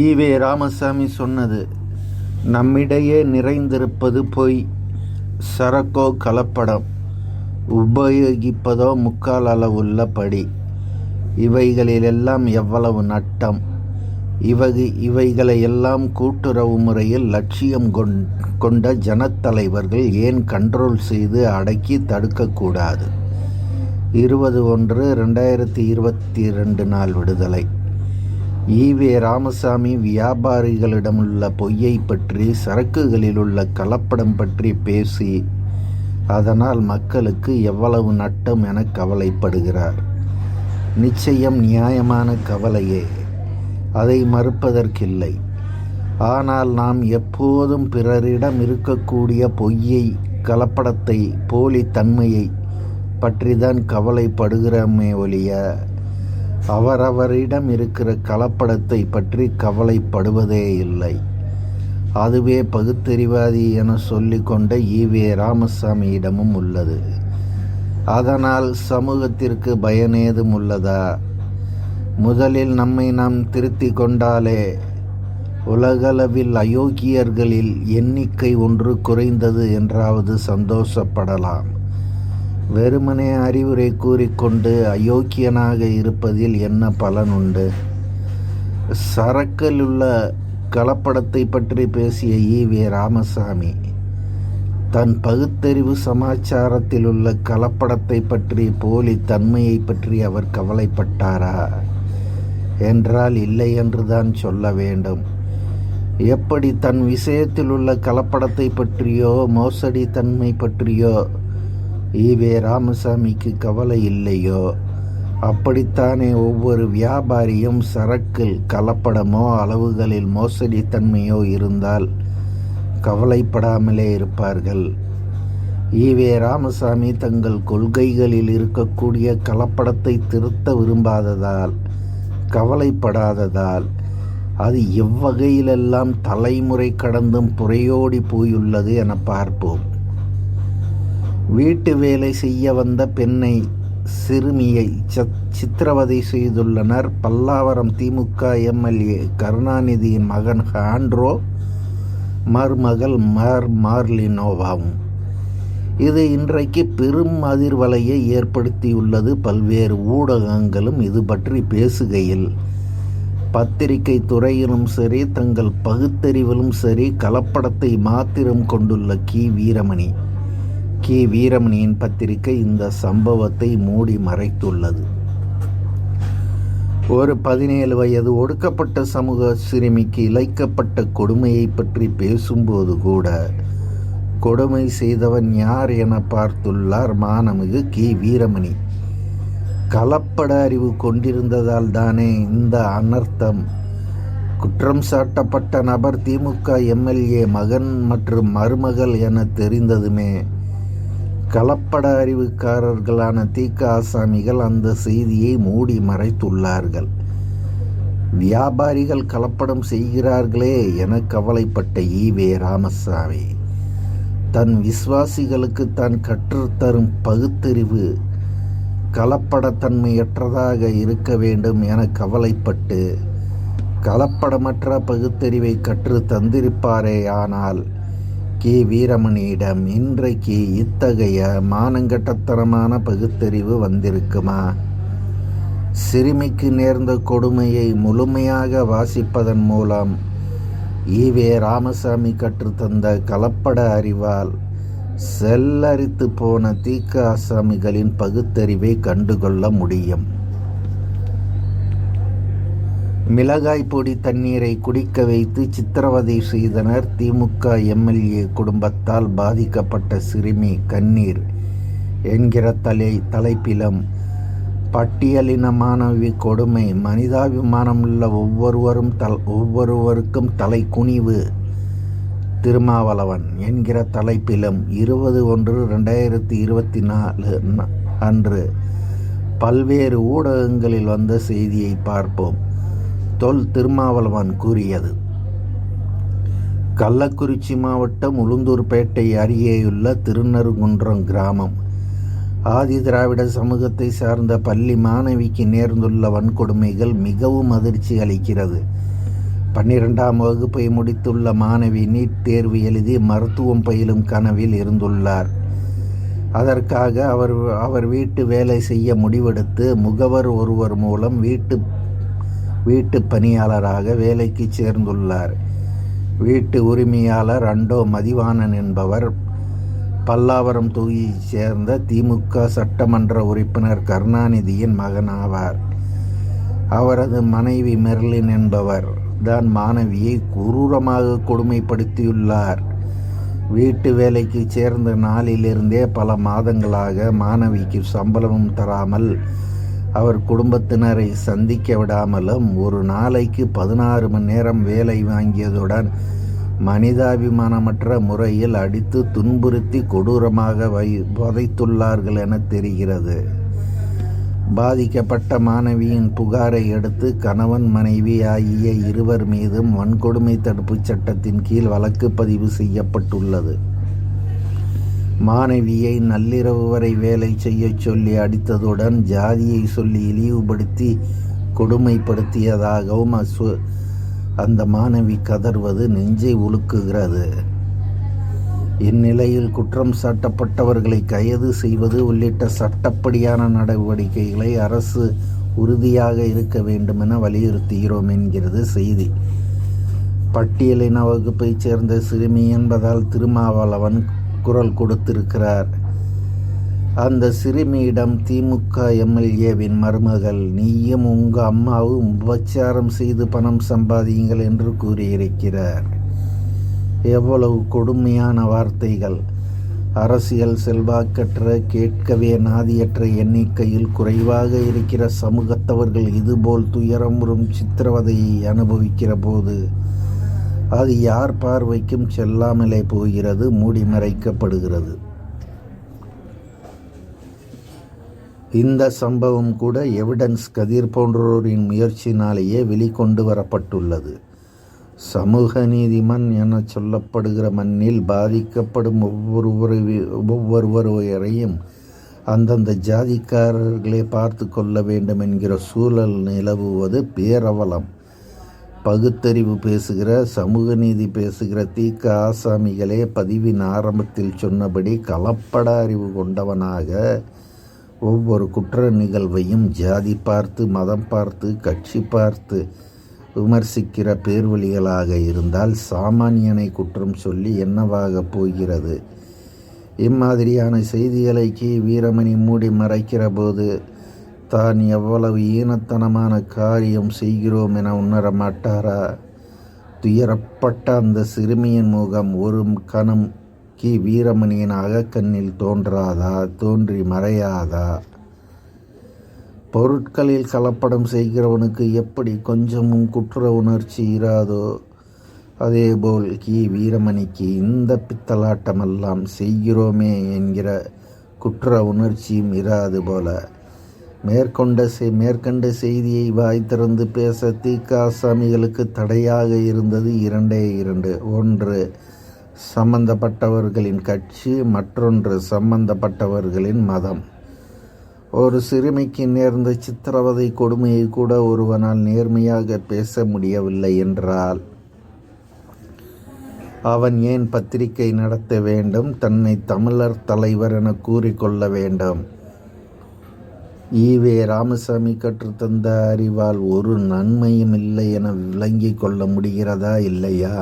EV Ramasamy சொன்னது, நம்மிடையே நிறைந்திருப்பது பொய், சரக்கோ கலப்படம், உபயோகிப்பதோ முக்கால் அளவுள்ள படி. இவைகளிலெல்லாம் எவ்வளவு நட்டம்! இவைகளையெல்லாம் கூட்டுறவு முறையில் லட்சியம் கொண்ட ஜனத்தலைவர்கள் ஏன் கண்ட்ரோல் செய்து அடக்கி தடுக்கக்கூடாது? 20/1/2022 நாள் விடுதலை. ஈவே ராமசாமி வியாபாரிகளிடமுள்ள பொய்யை பற்றி, சரக்குகளில் உள்ள கலப்படம் பற்றி பேசி அதனால் மக்களுக்கு எவ்வளவு நட்டம் என கவலைப்படுகிறார். நிச்சயம் நியாயமான கவலையே, அதை மறுப்பதற்கில்லை. ஆனால் நாம் எப்போதும் பிறரிடம் இருக்கக்கூடிய பொய்யை, கலப்படத்தை, போலி தன்மையை பற்றிதான் கவலைப்படுகிறோமே ஒழிய அவரவரிடம் இருக்கிற கலப்படத்தை பற்றி கவலைப்படுவதே இல்லை. அதுவே பகுத்தறிவாதி என சொல்லிக்கொண்ட ஈவே ராமசாமியிடமும் உள்ளது. அதனால் சமூகத்திற்கு பயனேதும் உள்ளதா? முதலில் நம்மை நாம் திருத்தி கொண்டாலே உலகளவில் அயோக்கியர்களில் எண்ணிக்கை ஒன்று குறைந்தது என்றாவது சந்தோஷப்படலாம். வெறுமனே அறிவுரை கூறிக்கொண்டு அயோக்கியனாக இருப்பதில் என்ன பலன் உண்டு? சரக்கில் உள்ள கலப்படத்தை பற்றி பேசிய ஈவே ராமசாமி தன் பகுத்தறிவு சமாச்சாரத்தில் உள்ள கலப்படத்தை பற்றி, போலி தன்மையை பற்றி அவர் கவலைப்பட்டாரா என்றால் இல்லை என்றுதான் சொல்ல வேண்டும். எப்படி தன் விஷயத்தில் உள்ள கலப்படத்தை பற்றியோ மோசடி தன்மை பற்றியோ ஈவே ராமசாமிக்கு கவலை இல்லையோ, அப்படித்தானே ஒவ்வொரு வியாபாரியும் சரக்கில் கலப்படமோ அளவுகளில் மோசடி தன்மையோ இருந்தால் கவலைப்படாமலே இருப்பார்கள். ஈவே ராமசாமி தங்கள் கொள்கைகளில் இருக்கக்கூடிய கலப்படத்தை திருத்த விரும்பாததால், கவலைப்படாததால் அது எவ்வகையிலெல்லாம் தலைமுறை கடந்தும் புரையோடி போயுள்ளது என பார்ப்போம். வீட்டு வேலை செய்ய வந்த பெண்ணை, சிறுமியை சித்திரவதை செய்துள்ளனர் பல்லாவரம் திமுக எம்எல்ஏ கருணாநிதியின் மகன் ஆண்ட்ரோ, மருமகள் மார்லினோவாவும். இது இன்றைக்கு பெரும் அதிர்வலையை ஏற்படுத்தியுள்ளது. பல்வேறு ஊடகங்களும் இது பற்றி பேசுகையில், பத்திரிகை துறையிலும் சரி, தங்கள் பகுத்தறிவிலும் சரி, கலப்படத்தை மாத்திரம் கொண்டுள்ள வீரமணியின் பத்திரிகை இந்த சம்பவத்தை மூடி மறைத்துள்ளது. ஒரு 17 வயது ஒடுக்கப்பட்ட சமூக சிறுமிக்கு இழைக்கப்பட்ட கொடுமையை பற்றி பேசும்போது கூட கொடுமை செய்தவன் யார் என பார்த்துள்ளார் மானமிகு வீரமணி. கலப்பட அறிவு கொண்டிருந்ததால் தானே இந்த அனர்த்தம். குற்றம் சாட்டப்பட்ட நபர் திமுக எம்எல்ஏ மகன் மற்றும் மருமகள் என தெரிந்ததுமே கலப்பட அறிவுக்காரர்களான தீக்க ஆசாமிகள் அந்த செய்தியை மூடி மறைத்துள்ளார்கள். வியாபாரிகள் கலப்படம் செய்கிறார்களே என கவலைப்பட்ட ஈவே ராமசாமி தன் விசுவாசிகளுக்கு தான் கற்றுத்தரும் பகுத்தறிவு கலப்படத்தன்மையற்றதாக இருக்க வேண்டும் என கவலைப்பட்டு கலப்படமற்ற பகுத்தறிவை கற்று தந்திருப்பாரே. ஆனால் வீரமணியிடம் இன்றைக்கு இத்தகைய மானங்கட்டத்தனமான பகுத்தறிவு வந்திருக்குமா? சிறுமிக்கு நேர்ந்த கொடுமையை முழுமையாக வாசிப்பதன் மூலம் ஈவே ராமசாமி கற்றுத்தந்த கலப்பட அறிவால் செல்லரித்து போன தீக்க ஆசாமிகளின் பகுத்தறிவை கண்டுகொள்ள முடியும். மிளகாய் பொடி தண்ணீரை குடிக்க வைத்து சித்திரவதை செய்தனர் திமுக எம்எல்ஏ குடும்பத்தால் பாதிக்கப்பட்ட சிறுமி கண்ணீர் என்கிற தலைப்பிலும் பட்டியலின மாணவி கொடுமை, மனிதாபிமானமுள்ள ஒவ்வொருவருக்கும் தலை குனிவு, திருமாவளவன் என்கிற தலைப்பிலும் 20/1/2024 அன்று பல்வேறு ஊடகங்களில் வந்த செய்தியை பார்ப்போம். திருமாவளவன் கூறியது: கள்ளக்குறிச்சி மாவட்டம் உளுந்தூர்பேட்டை அருகேயுள்ள திருநறுங்குன்றம் கிராமம் ஆதி திராவிட சமூகத்தை சார்ந்த பள்ளி மாணவிக்கு நேர்ந்துள்ள வன்கொடுமைகள் மிகவும் அதிர்ச்சி அளிக்கிறது. 12ஆம் வகுப்பை முடித்துள்ள மாணவி நீட் தேர்வு எழுதி மருத்துவம் பயிலும் கனவில் இருந்துள்ளார். அதற்காக அவர் வீட்டு வேலை செய்ய முடிவெடுத்து முகவர் ஒருவர் மூலம் வீட்டு பணியாளராக வேலைக்கு சேர்ந்துள்ளார். வீட்டு உரிமையாளர் அண்டோ மதிவாணன் என்பவர் பல்லாவரம் தொகுதியைச் சேர்ந்த திமுக சட்டமன்ற உறுப்பினர் கருணாநிதியின் மகனாவார். அவரது மனைவி மெர்லின் என்பவர் தான் மாணவியை கொடூரமாக கொடுமைப்படுத்தியுள்ளார். வீட்டு வேலைக்கு சேர்ந்த நாளிலிருந்தே பல மாதங்களாக மாணவிக்கு சம்பளமும் தராமல் அவர் குடும்பத்தினரை சந்திக்க விடாமலும் ஒரு நாளைக்கு 16 மணி நேரம் வேலை வாங்கியதுடன் மனிதாபிமானமற்ற முறையில் அடித்து துன்புறுத்தி கொடூரமாக வதைத்துள்ளார்கள் என தெரிகிறது. பாதிக்கப்பட்ட மாணவியின் புகாரை அடுத்து கணவன் மனைவி ஆகிய இருவர் மீதும் வன்கொடுமை தடுப்புச் சட்டத்தின் கீழ் வழக்கு பதிவு செய்யப்பட்டுள்ளது. மாணவியை நள்ளிரவு வரை வேலை செய்ய சொல்லி அடித்ததுடன் ஜாதியை சொல்லி இழிவுபடுத்தி கொடுமைப்படுத்தியதாகவும் அந்த மாணவி கதறுவது நெஞ்சை உலுக்குகிறது. இந்நிலையில் குற்றம் சாட்டப்பட்டவர்களை கைது செய்வது உள்ளிட்ட சட்டப்படியான நடவடிக்கைகளை அரசு உறுதியாக இருக்க வேண்டும் என வலியுறுத்துகிறோம் என்கிறது செய்தி. பட்டியலின வகுப்பைச் சேர்ந்த சிறுமி என்பதால் திருமாவளவன் குரல் கொடுத்திருக்கிறார். அந்த சிறுமியிடம் திமுக எம்எல்ஏவின் மருமகள் நீயும் உங்க அம்மாவும் உபச்சாரம் செய்து பணம் சம்பாதியுங்கள் என்று கூறியிருக்கிறார். எவ்வளவு கொடுமையான வார்த்தைகள்! அரசியல் செல்வாக்கற்ற, கேட்கவே நாதியற்ற எண்ணிக்கையில் குறைவாக இருக்கிற சமூகத்தவர்கள் இதுபோல் துயரமுறும் சித்திரவதையை அனுபவிக்கிற போது அது யார் பார்வைக்கும் செல்லாமலே போகிறது, மூடி மறைக்கப்படுகிறது. இந்த சம்பவம் கூட எவிடன்ஸ் கதிர் போன்றோரின் முயற்சினாலேயே வெளிக்கொண்டு வரப்பட்டுள்ளது. சமூக நீதிமன் என சொல்லப்படுகிற மண்ணில் பாதிக்கப்படும் ஒவ்வொருவரையும் அந்தந்த ஜாதிக்காரர்களே பார்த்து கொள்ள வேண்டும் என்கிற சூழல் நிலவுவது பேரவலம். பகுத்தறிவு பேசுகிற, சமூக நீதி பேசுகிற தீக்க ஆசாமிகளே பதிவின் ஆரம்பத்தில் சொன்னபடி கலப்பட அறிவு கொண்டவனாக ஒவ்வொரு குற்ற நிகழ்வையும் ஜாதி பார்த்து, மதம் பார்த்து, கட்சி பார்த்து விமர்சிக்கிற பேர்வழிகளாக இருந்தால் சாமானியனை குற்றம் சொல்லி என்னவாக போகிறது? இம்மாதிரியான செய்திகளை வீரமணி மூடி மறைக்கிற போது தான் எவ்வளவு ஈனத்தனமான காரியம் செய்கிறோம் என உணர மாட்டாரா? துயரப்பட்ட அந்த சிறுமியின் முகம் ஒரு கணம் வீரமணியின் அகக்கண்ணில் தோன்றாதா? தோன்றி மறையாதா? பொருட்களில் கலப்படம் செய்கிறவனுக்கு எப்படி கொஞ்சமும் குற்ற உணர்ச்சி இராதோ, அதேபோல் வீரமணிக்கு இந்த பித்தலாட்டமெல்லாம் செய்கிறோமே என்கிற குற்ற உணர்ச்சியும் இராது போல. மேற்கண்ட செய்தியை வாய் திறந்து பேச தீக்க ஆசாமிகளுக்கு தடையாக இருந்தது இரண்டே. ஒன்று சம்பந்தப்பட்டவர்களின் கட்சி, மற்றொன்று சம்பந்தப்பட்டவர்களின் மதம். ஒரு சிறுமிக்கு நேர்ந்த சித்திரவதை கொடுமையை கூட ஒருவனால் நேர்மையாக பேச முடியவில்லை என்றால் அவன் ஏன் பத்திரிகை நடத்த வேண்டும்? தன்னை தமிழர் தலைவர் என கூறிக்கொள்ள வேண்டும்? ஈவே ராமசாமி கற்றுத்தந்த அறிவால் ஒரு நன்மையும் இல்லை என விளங்கி கொள்ள முடிகிறதா? இல்லையா?